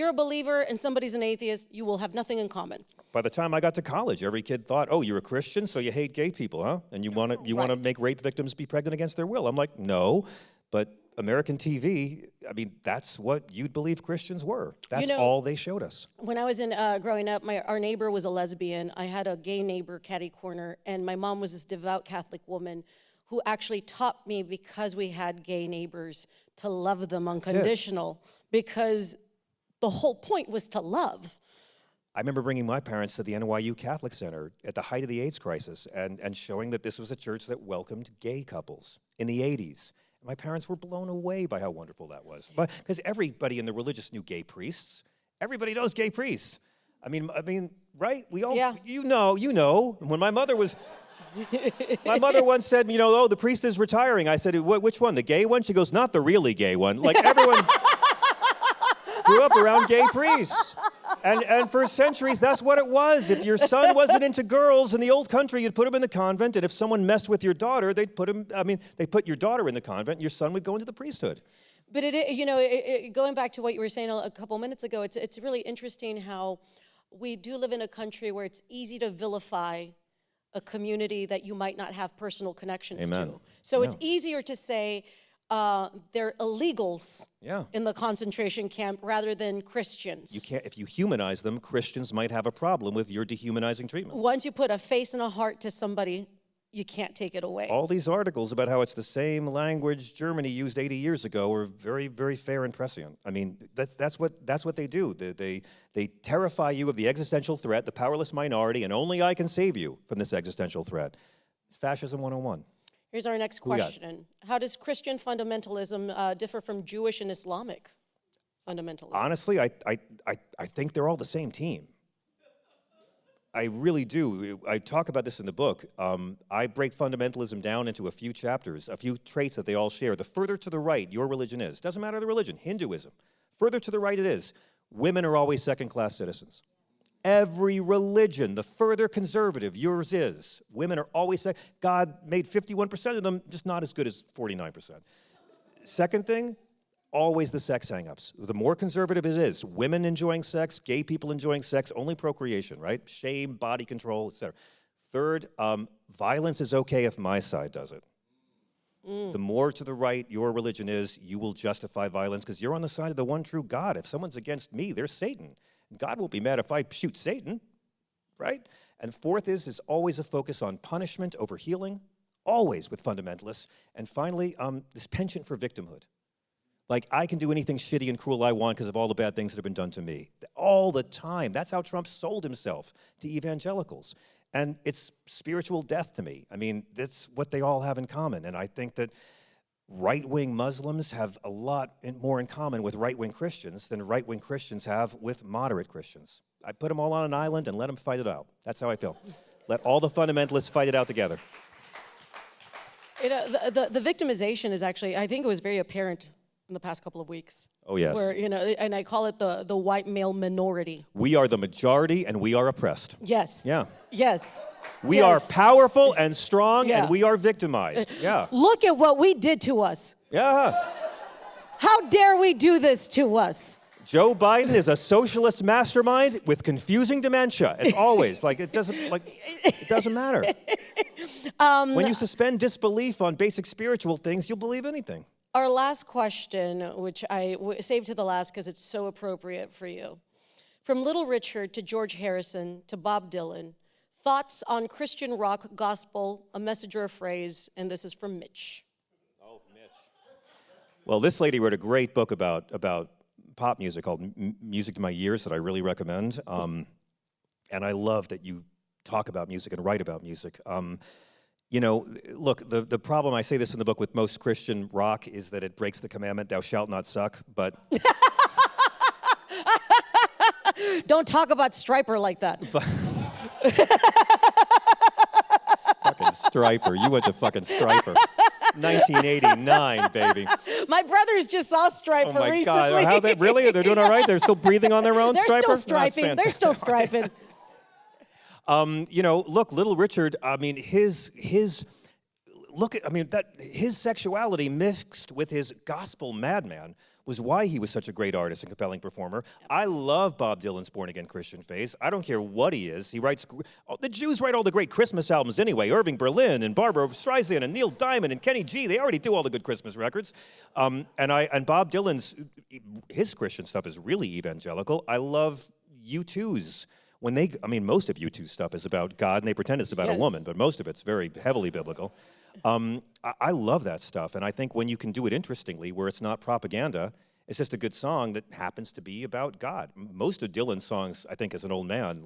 S1: a believer and somebody's an atheist, you will have nothing in common.
S2: By the time I got to college, every kid thought, "Oh, you're a Christian, so you hate gay people, huh? And you want to make rape victims be pregnant against their will." I'm like, "No," but American TV, I mean, that's what you'd believe Christians were. That's all they showed us.
S1: When I was growing up, our neighbor was a lesbian. I had a gay neighbor, catty corner, and my mom was this devout Catholic woman who actually taught me, because we had gay neighbors, to love them unconditional, because the whole point was to love.
S2: I remember bringing my parents to the NYU Catholic Center at the height of the AIDS crisis and showing that this was a church that welcomed gay couples in the 80s. And my parents were blown away by how wonderful that was. Because everybody in the religious knew gay priests. Everybody knows gay priests. I mean, right? We all, you know. When my mother was... My mother once said, "Oh, the priest is retiring." I said, "Which one, the gay one?" She goes, "Not the really gay one." Like, everyone grew up around gay priests. And for centuries, that's what it was. If your son wasn't into girls in the old country, you'd put him in the convent. And if someone messed with your daughter, they put your daughter in the convent, and your son would go into the priesthood.
S1: But going back to what you were saying a couple minutes ago, it's really interesting how we do live in a country where it's easy to vilify a community that you might not have personal connections to. So it's easier to say they're illegals in the concentration camp rather than Christians.
S2: You can't, if you humanize them, Christians might have a problem with your dehumanizing treatment.
S1: Once you put a face and a heart to somebody, you can't take it away.
S2: All these articles about how it's the same language Germany used 80 years ago are very, very fair and prescient. I mean, that's what they do. They terrify you of the existential threat, the powerless minority, and only I can save you from this existential threat. It's fascism 101.
S1: Here's our next question. How does Christian fundamentalism differ from Jewish and Islamic fundamentalism?
S2: Honestly, I think they're all the same team. I really do. I talk about this in the book. I break fundamentalism down into a few chapters, a few traits that they all share. The further to the right your religion is, doesn't matter the religion, Hinduism, further to the right it is, women are always second-class citizens. Every religion, the further conservative yours is, women are always, God made 51% of them, just not as good as 49%. Second thing, always the sex hang-ups. The more conservative it is, women enjoying sex, gay people enjoying sex, only procreation, right? Shame, body control, etc. Third, violence is okay if my side does it. The more to the right your religion is, you will justify violence because you're on the side of the one true God. If someone's against me, they're Satan. God won't be mad if I shoot Satan, right? And fourth is always a focus on punishment over healing, always with fundamentalists. And finally, this penchant for victimhood. Like, I can do anything shitty and cruel I want because of all the bad things that have been done to me. All the time. That's how Trump sold himself to evangelicals. And it's spiritual death to me. I mean, that's what they all have in common. And I think that right-wing Muslims have a lot more in common with right-wing Christians than right-wing Christians have with moderate Christians. I put them all on an island and let them fight it out. That's how I feel. Let all the fundamentalists fight it out together.
S1: You know, the victimization is actually, I think it was very apparent in the past couple of weeks.
S2: Oh, yes.
S1: Where, you know, and I call it the white male minority.
S2: We are the majority and we are oppressed.
S1: Yes.
S2: Yeah.
S1: Yes.
S2: We are powerful and strong and we are victimized. Yeah.
S1: Look at what we did to us.
S2: Yeah.
S1: How dare we do this to us?
S2: Joe Biden is a socialist mastermind with confusing dementia. It's always it doesn't matter. When you suspend disbelief on basic spiritual things, you'll believe anything.
S1: Our last question, which I saved to the last because it's so appropriate for you. From Little Richard to George Harrison to Bob Dylan, thoughts on Christian rock, gospel, a message or a phrase, and this is from Mitch.
S2: Oh, Mitch. Well, this lady wrote a great book about pop music called Music to My Ears that I really recommend. And I love that you talk about music and write about music. You know, look, the problem, I say this in the book with most Christian rock, is that it breaks the commandment, thou shalt not suck, but...
S1: Don't talk about Stryper like that.
S2: Fucking Stryper. You went to fucking Stryper. 1989, baby.
S1: My brothers just saw Stryper recently.
S2: Oh, my God. How really? They're doing all right? They're still breathing on their own,
S1: They're
S2: Stryper?
S1: still striping. They're still striping.
S2: You know, look, Little Richard, I mean, his sexuality mixed with his gospel madman was why he was such a great artist and compelling performer. I love Bob Dylan's born-again Christian phase. I don't care what he is. He writes, the Jews write all the great Christmas albums anyway. Irving Berlin and Barbara Streisand and Neil Diamond and Kenny G, they already do all the good Christmas records. And Bob Dylan's, his Christian stuff is really evangelical. I love U2's. Most of U2's stuff is about God, and they pretend it's about a woman, but most of it's very heavily biblical. I love that stuff, and I think when you can do it interestingly, where it's not propaganda, it's just a good song that happens to be about God. Most of Dylan's songs, I think, as an old man,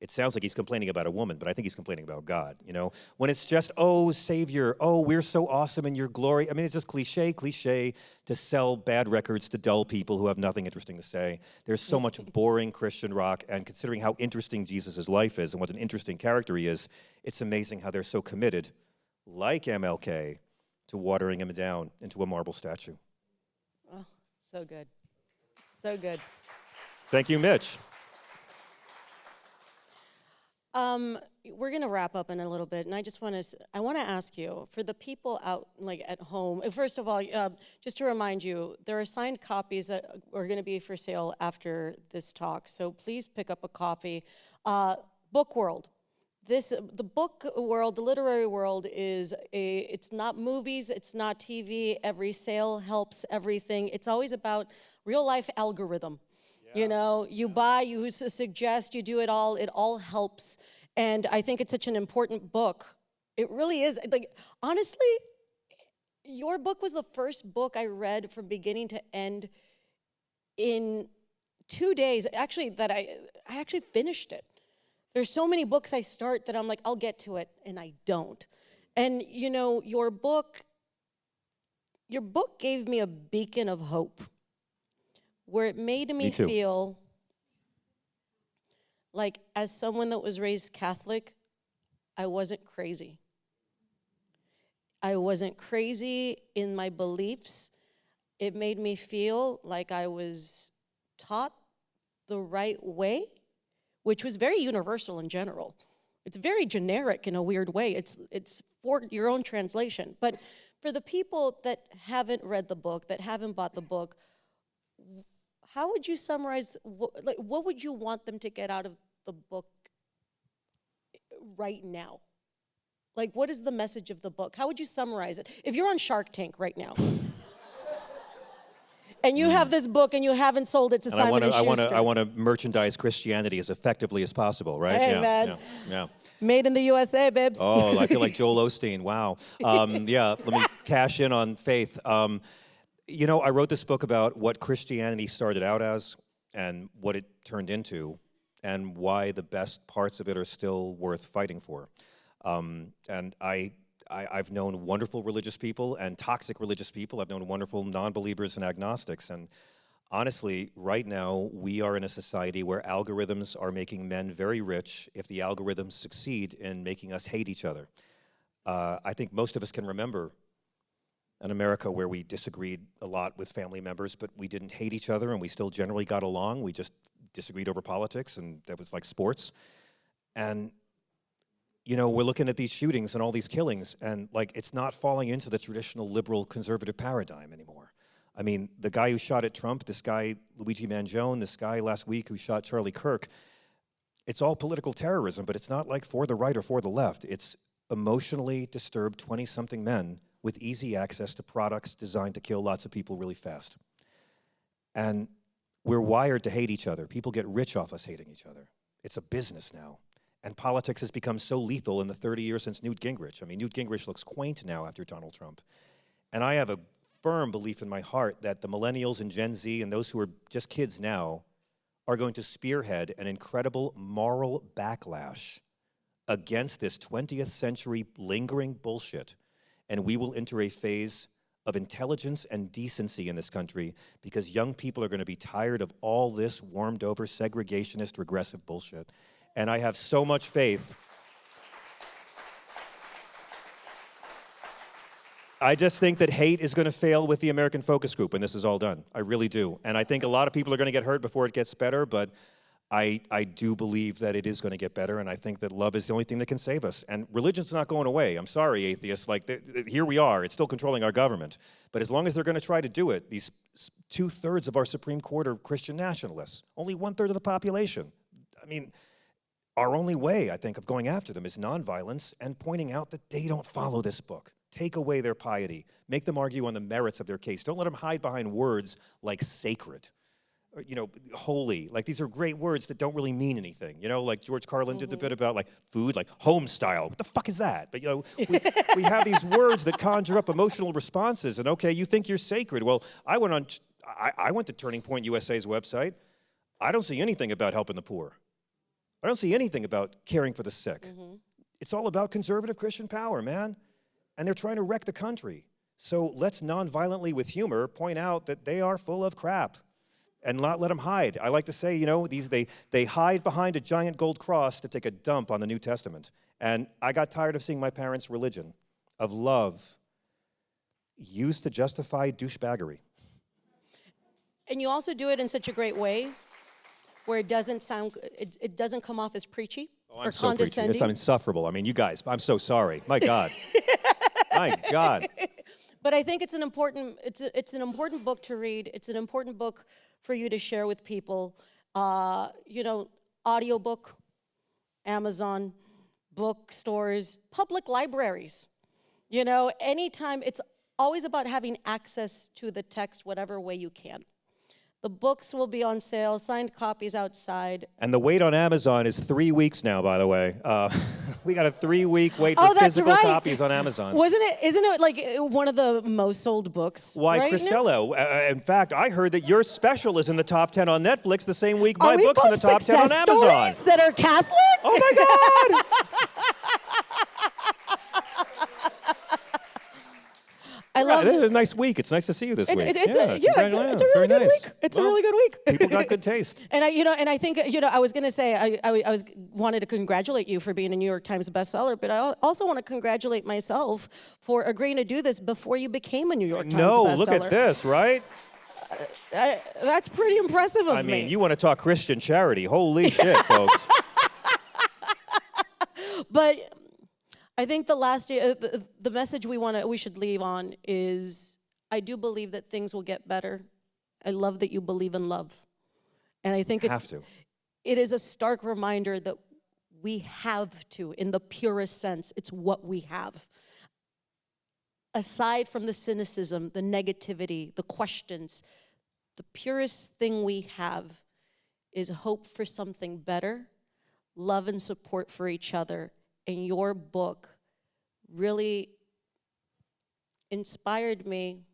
S2: it sounds like he's complaining about a woman, but I think he's complaining about God, you know? When it's just, oh, Savior, oh, we're so awesome in your glory. I mean, it's just cliche to sell bad records to dull people who have nothing interesting to say. There's so much boring Christian rock, and considering how interesting Jesus' life is and what an interesting character he is, it's amazing how they're so committed, like MLK, to watering him down into a marble statue.
S1: Oh, so good. So good.
S2: Thank you, Mitch.
S1: We're going to wrap up in a little bit, and I want to ask you, for the people out at home, first of all, just to remind you, there are signed copies that are going to be for sale after this talk, so please pick up a copy. Book World. The book world, the literary world it's not movies, it's not TV. Every sale helps everything. It's always about real life algorithm. You know, you buy, you suggest, you do it all helps. And I think it's such an important book It really is. Like, honestly, your book was the first book I read from beginning to end in 2 days. Actually, that I actually finished it. There's so many books I start that I'm like, I'll get to it, and I don't. And you know, your book gave me a beacon of hope, where it made me feel like, as someone that was raised Catholic, I wasn't crazy. I wasn't crazy in my beliefs. It made me feel like I was taught the right way, which was very universal in general. It's very generic in a weird way. It's for your own translation. But for the people that haven't read the book, that haven't bought the book, how would you summarize, what would you want them to get out of the book right now? Like, what is the message of the book? How would you summarize it? If you're on Shark Tank right now, and you have this book and you haven't sold it to Simon & Schuster.
S2: I want to merchandise Christianity as effectively as possible, right?
S1: Hey,
S2: yeah,
S1: man.
S2: Yeah.
S1: Made in the USA, babes.
S2: Oh, I feel like Joel Osteen. Wow. Yeah, let me cash in on faith. You know, I wrote this book about what Christianity started out as and what it turned into and why the best parts of it are still worth fighting for. And I've known wonderful religious people and toxic religious people. I've known wonderful non-believers and agnostics. And honestly, right now, we are in a society where algorithms are making men very rich if the algorithms succeed in making us hate each other. I think most of us can remember an America where we disagreed a lot with family members, but we didn't hate each other and we still generally got along. We just disagreed over politics, and that was like sports. And you know, we're looking at these shootings and all these killings, and like, it's not falling into the traditional liberal conservative paradigm anymore. I mean, the guy who shot at Trump, this guy, Luigi Mangione, this guy last week who shot Charlie Kirk, it's all political terrorism, but it's not like for the right or for the left. It's emotionally disturbed 20-something men with easy access to products designed to kill lots of people really fast. And we're wired to hate each other. People get rich off us hating each other. It's a business now. And politics has become so lethal in the 30 years since Newt Gingrich. I mean, Newt Gingrich looks quaint now after Donald Trump. And I have a firm belief in my heart that the millennials and Gen Z and those who are just kids now are going to spearhead an incredible moral backlash against this 20th century lingering bullshit. And we will enter a phase of intelligence and decency in this country because young people are going to be tired of all this warmed over segregationist regressive bullshit. And I have so much faith. I just think that hate is going to fail with the American Focus Group when this is all done. I really do. And I think a lot of people are going to get hurt before it gets better, but I do believe that it is going to get better, and I think that love is the only thing that can save us. And religion's not going away. I'm sorry, atheists. Like, here we are. It's still controlling our government. But as long as they're going to try to do it, these 2/3 of our Supreme Court are Christian nationalists. Only 1/3 of the population. I mean, our only way, I think, of going after them is nonviolence and pointing out that they don't follow this book. Take away their piety. Make them argue on the merits of their case. Don't let them hide behind words like sacred, or, you know, holy. Like, these are great words that don't really mean anything. You know, like George Carlin did the bit about like food, like home style. What the fuck is that? But you know, we have these words that conjure up emotional responses. And okay, you think you're sacred. Well, I went to Turning Point USA's website. I don't see anything about helping the poor. I don't see anything about caring for the sick. It's all about conservative Christian power, man. And they're trying to wreck the country. So let's nonviolently, with humor, point out that they are full of crap and not let them hide. I like to say, you know, they hide behind a giant gold cross to take a dump on the New Testament. And I got tired of seeing my parents' religion of love used to justify douchebaggery.
S1: And you also do it in such a great way where it doesn't come off as preachy or
S2: So
S1: condescending.
S2: preachy. It's insufferable. I mean, you guys, I'm so sorry. My God. My God.
S1: But I think it's an important book to read. It's an important book for you to share with people. You know, audiobook, Amazon, bookstores, public libraries. You know, anytime, it's always about having access to the text whatever way you can. The books will be on sale, signed copies outside.
S2: And the wait on Amazon is 3 weeks now, by the way. We got a 3-week wait for
S1: that's
S2: physical
S1: right.
S2: copies on Amazon.
S1: Isn't it like one of the most sold books?
S2: Why,
S1: right now?
S2: Cristela, in fact, I heard that your special is in the top 10 on Netflix the same week my
S1: Are we
S2: book's in the
S1: both
S2: top 10 on
S1: success
S2: Amazon.
S1: stories that are Catholic?
S2: Oh my God!
S1: I love
S2: This
S1: it.
S2: is a nice week. It's nice to see you this week.
S1: It's a really good week. It's a really good week.
S2: People got good taste.
S1: And I think I was gonna say I wanted to congratulate you for being a New York Times bestseller, but I also want to congratulate myself for agreeing to do this before you became a New York Times bestseller.
S2: Look at this, right?
S1: That's pretty impressive of me.
S2: I mean, you want to talk Christian charity? Holy shit, folks!
S1: But I think the message we should leave on is I do believe that things will get better. I love that you believe in love. And I think it is a stark reminder that we have to, in the purest sense, it's what we have. Aside from the cynicism, the negativity, the questions, the purest thing we have is hope for something better, love and support for each other. And your book really inspired me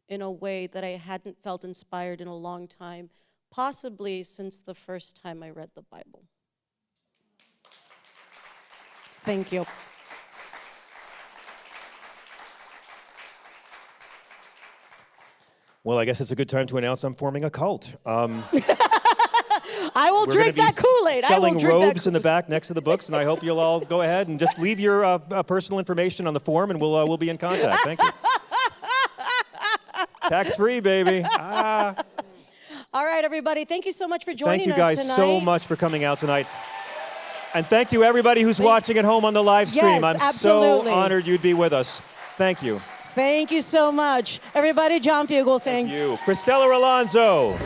S1: in a way that I hadn't felt inspired in a long time, possibly since the first time I read the Bible. Thank you.
S2: Well, I guess it's a good time to announce I'm forming a cult.
S1: I will drink that Kool-Aid.
S2: Selling robes in the back next to the books, and I hope you'll all go ahead and just leave your personal information on the form, and we'll be in contact. Thank you. Tax-free, baby.
S1: All right, everybody. Thank you so much for joining us tonight.
S2: Thank you guys so much for coming out tonight. And thank you, everybody who's watching at home on the live stream.
S1: Yes,
S2: I'm
S1: absolutely.
S2: so honored you'd be with us. Thank you.
S1: Thank you so much. Everybody, John Fugelsang.
S2: Thank you. Cristela Alonzo.